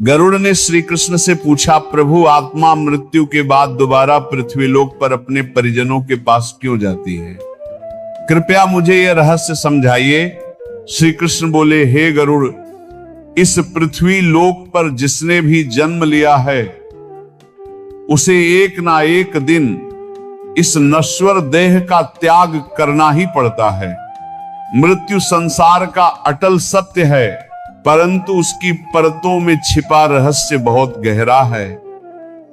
गरुड़ ने श्री कृष्ण से पूछा, प्रभु, आत्मा मृत्यु के बाद दोबारा पृथ्वीलोक पर अपने परिजनों के पास क्यों जाती है? कृपया मुझे यह रहस्य समझाइए। श्री कृष्ण बोले, हे गरुड़, इस पृथ्वी लोक पर जिसने भी जन्म लिया है उसे एक ना एक दिन इस नश्वर देह का त्याग करना ही पड़ता है। मृत्यु संसार का अटल सत्य है, परंतु उसकी परतों में छिपा रहस्य बहुत गहरा है।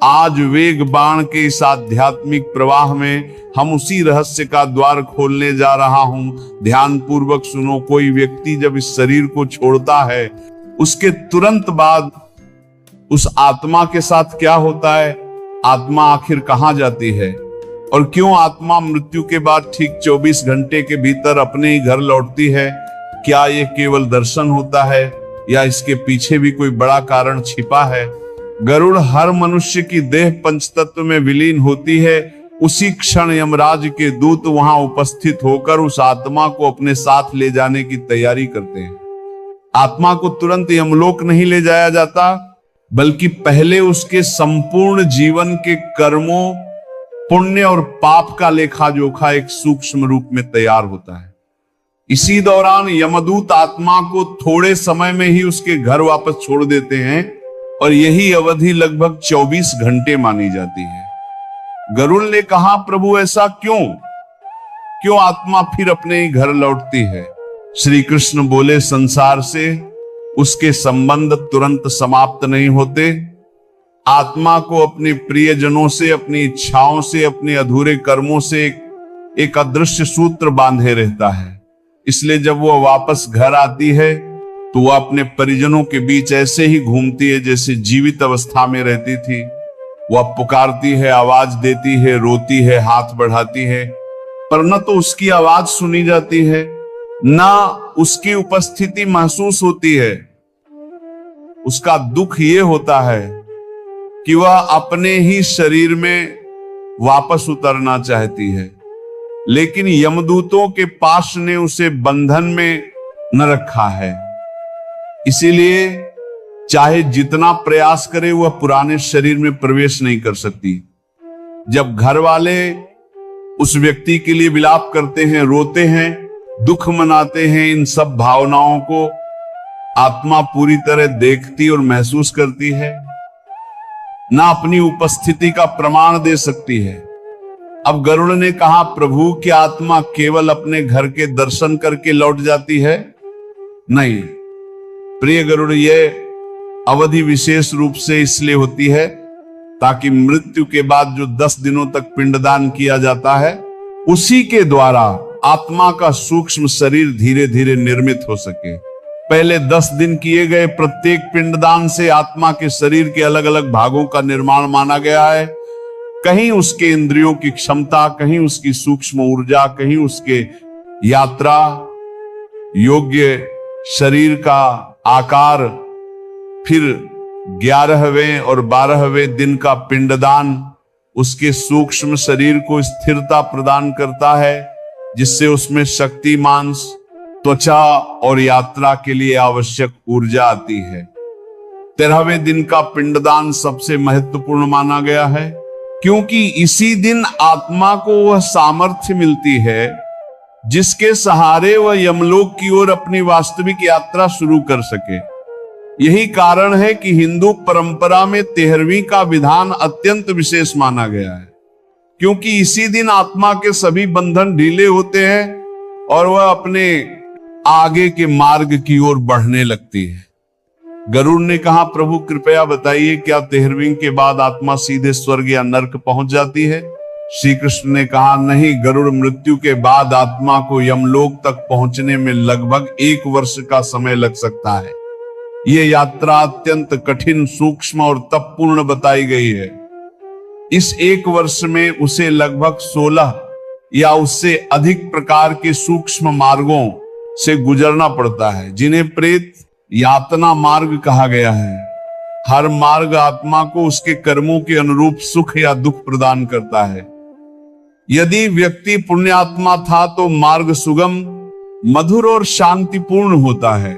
आज वेग बाण के इस आध्यात्मिक प्रवाह में हम उसी रहस्य का द्वार खोलने जा रहा हूं। ध्यान पूर्वक सुनो। कोई व्यक्ति जब इस शरीर को छोड़ता है, उसके तुरंत बाद उस आत्मा के साथ क्या होता है? आत्मा आखिर कहां जाती है? और क्यों आत्मा मृत्यु के बाद ठीक 24 घंटे के भीतर अपने ही घर लौटती है? क्या यह केवल दर्शन होता है या इसके पीछे भी कोई बड़ा कारण छिपा है? गरुड़, हर मनुष्य की देह पंचतत्व में विलीन होती है। उसी क्षण यमराज के दूत वहां उपस्थित होकर उस आत्मा को अपने साथ ले जाने की तैयारी करते हैं। आत्मा को तुरंत यमलोक नहीं ले जाया जाता, बल्कि पहले उसके संपूर्ण जीवन के कर्मों, पुण्य और पाप का लेखा जोखा एक सूक्ष्म रूप में तैयार होता है। इसी दौरान यमदूत आत्मा को थोड़े समय में ही उसके घर वापस छोड़ देते हैं और यही अवधि लगभग 24 घंटे मानी जाती है। गरुड़ ने कहा, प्रभु, ऐसा क्यों आत्मा फिर अपने ही घर लौटती है? श्री कृष्ण बोले, संसार से उसके संबंध तुरंत समाप्त नहीं होते। आत्मा को अपने प्रियजनों से, अपनी इच्छाओं से, अपने अधूरे कर्मों से एक अदृश्य सूत्र बांधे रहता है। इसलिए जब वो वापस घर आती है तो वह अपने परिजनों के बीच ऐसे ही घूमती है जैसे जीवित अवस्था में रहती थी। वह पुकारती है, आवाज देती है, रोती है, हाथ बढ़ाती है, पर न तो उसकी आवाज सुनी जाती है, ना उसकी उपस्थिति महसूस होती है। उसका दुख ये होता है कि वह अपने ही शरीर में वापस उतरना चाहती है, लेकिन यमदूतों के पाश ने उसे बंधन में न रखा है। इसीलिए चाहे जितना प्रयास करे वह पुराने शरीर में प्रवेश नहीं कर सकती। जब घर वाले उस व्यक्ति के लिए विलाप करते हैं, रोते हैं, दुख मनाते हैं, इन सब भावनाओं को आत्मा पूरी तरह देखती और महसूस करती है, ना अपनी उपस्थिति का प्रमाण दे सकती है। अब गरुड़ ने कहा, प्रभु, क्या आत्मा केवल अपने घर के दर्शन करके लौट जाती है? नहीं प्रिय गरुड़, यह अवधि विशेष रूप से इसलिए होती है ताकि मृत्यु के बाद जो 10 दिनों तक पिंडदान किया जाता है, उसी के द्वारा आत्मा का सूक्ष्म शरीर धीरे धीरे निर्मित हो सके। पहले 10 दिन किए गए प्रत्येक पिंडदान से आत्मा के शरीर के अलग अलग भागों का निर्माण माना गया है। कहीं उसके इंद्रियों की क्षमता, कहीं उसकी सूक्ष्म ऊर्जा, कहीं उसके यात्रा योग्य शरीर का आकार। फिर 11वें और 12वें दिन का पिंडदान उसके सूक्ष्म शरीर को स्थिरता प्रदान करता है, जिससे उसमें शक्ति, मांस, त्वचा और यात्रा के लिए आवश्यक ऊर्जा आती है। 13वें दिन का पिंडदान सबसे महत्वपूर्ण माना गया है, क्योंकि इसी दिन आत्मा को वह सामर्थ्य मिलती है जिसके सहारे वह यमलोक की ओर अपनी वास्तविक यात्रा शुरू कर सके। यही कारण है कि हिंदू परंपरा में 13वीं का विधान अत्यंत विशेष माना गया है, क्योंकि इसी दिन आत्मा के सभी बंधन ढीले होते हैं और वह अपने आगे के मार्ग की ओर बढ़ने लगती है। गरुड़ ने कहा, प्रभु, कृपया बताइए, क्या 13वीं के बाद आत्मा सीधे स्वर्ग या नरक पहुंच जाती है? श्री कृष्ण ने कहा, नहीं गरुड़, मृत्यु के बाद आत्मा को यमलोक तक पहुंचने में लगभग 1 वर्ष का समय लग सकता है। यह यात्रा अत्यंत कठिन, सूक्ष्म और तपपूर्ण बताई गई है। इस 1 वर्ष में उसे लगभग 16 या उससे अधिक प्रकार के सूक्ष्म मार्गों से गुजरना पड़ता है, जिन्हें प्रेत यातना मार्ग कहा गया है। हर मार्ग आत्मा को उसके कर्मों के अनुरूप सुख या दुख प्रदान करता है। यदि व्यक्ति पुण्यात्मा था तो मार्ग सुगम, मधुर और शांतिपूर्ण होता है।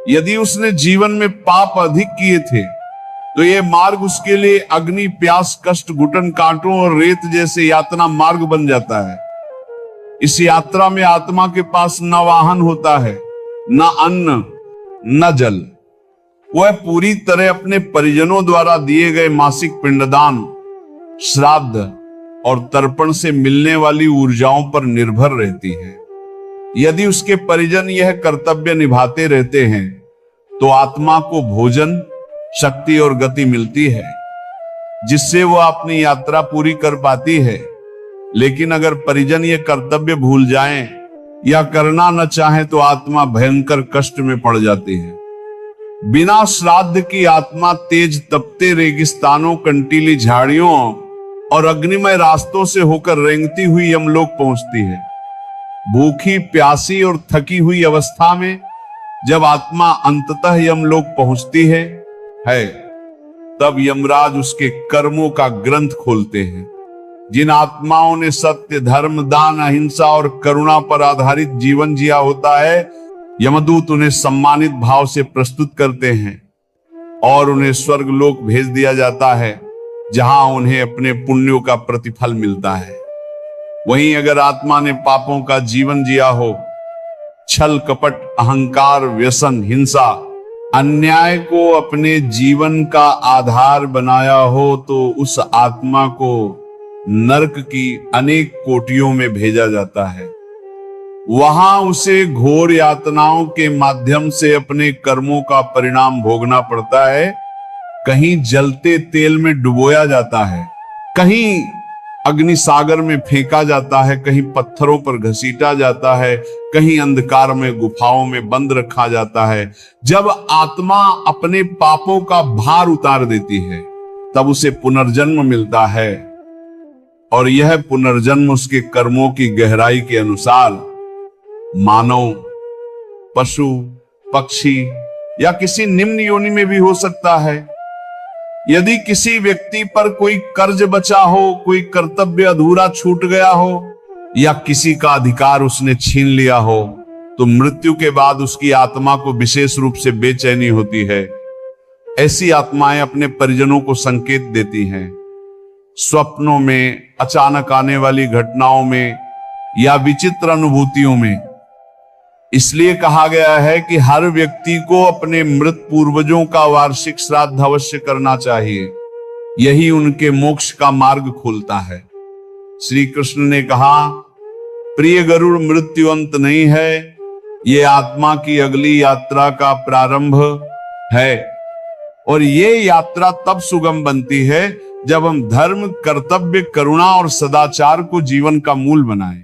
यदि उसने जीवन में पाप अधिक किए थे तो ये मार्ग उसके लिए अग्नि, प्यास, कष्ट, घुटन, कांटों और रेत जैसे यातना मार्ग बन जाता है। इस यात्रा में आत्मा के पास न वाहन होता है, न अन्न, न जल। वह पूरी तरह अपने परिजनों द्वारा दिए गए मासिक पिंडदान, श्राद्ध और तर्पण से मिलने वाली ऊर्जाओं पर निर्भर रहती है। यदि उसके परिजन यह कर्तव्य निभाते रहते हैं तो आत्मा को भोजन, शक्ति और गति मिलती है, जिससे वह अपनी यात्रा पूरी कर पाती है। लेकिन अगर परिजन ये कर्तव्य भूल जाएं या करना न चाहें तो आत्मा भयंकर कष्ट में पड़ जाती है। बिना श्राद्ध की आत्मा तेज तपते रेगिस्तानों, कंटीली झाड़ियों और अग्निमय रास्तों से होकर रेंगती हुई यमलोक पहुंचती है। भूखी, प्यासी और थकी हुई अवस्था में जब आत्मा अंततः यमलोक पहुंचती है तब यमराज उसके कर्मों का ग्रंथ खोलते हैं। जिन आत्माओं ने सत्य, धर्म, दान, अहिंसा और करुणा पर आधारित जीवन जिया होता है, यमदूत उन्हें सम्मानित भाव से प्रस्तुत करते हैं और उन्हें स्वर्ग लोक भेज दिया जाता है, जहां उन्हें अपने पुण्यों का प्रतिफल मिलता है। वहीं अगर आत्मा ने पापों का जीवन जिया हो, छल, कपट, अहंकार, व्यसन, हिंसा, अन्याय को अपने जीवन का आधार बनाया हो, तो उस आत्मा को नरक की अनेक कोटियों में भेजा जाता है। वहां उसे घोर यातनाओं के माध्यम से अपने कर्मों का परिणाम भोगना पड़ता है। कहीं जलते तेल में डुबोया जाता है, कहीं अग्नि सागर में फेंका जाता है, कहीं पत्थरों पर घसीटा जाता है, कहीं अंधकार में गुफाओं में बंद रखा जाता है। जब आत्मा अपने पापों का भार उतार देती है तब उसे पुनर्जन्म मिलता है, और यह पुनर्जन्म उसके कर्मों की गहराई के अनुसार मानव, पशु, पक्षी या किसी निम्न योनि में भी हो सकता है। यदि किसी व्यक्ति पर कोई कर्ज बचा हो, कोई कर्तव्य अधूरा छूट गया हो या किसी का अधिकार उसने छीन लिया हो, तो मृत्यु के बाद उसकी आत्मा को विशेष रूप से बेचैनी होती है। ऐसी आत्माएं अपने परिजनों को संकेत देती हैं, स्वप्नों में, अचानक आने वाली घटनाओं में या विचित्र अनुभूतियों में। इसलिए कहा गया है कि हर व्यक्ति को अपने मृत पूर्वजों का वार्षिक श्राद्ध अवश्य करना चाहिए। यही उनके मोक्ष का मार्ग खोलता है। श्री कृष्ण ने कहा, प्रिय गरुड़, मृत्यु अंत नहीं है, ये आत्मा की अगली यात्रा का प्रारंभ है। और ये यात्रा तब सुगम बनती है जब हम धर्म, कर्तव्य, करुणा और सदाचार को जीवन का मूल बनाएं।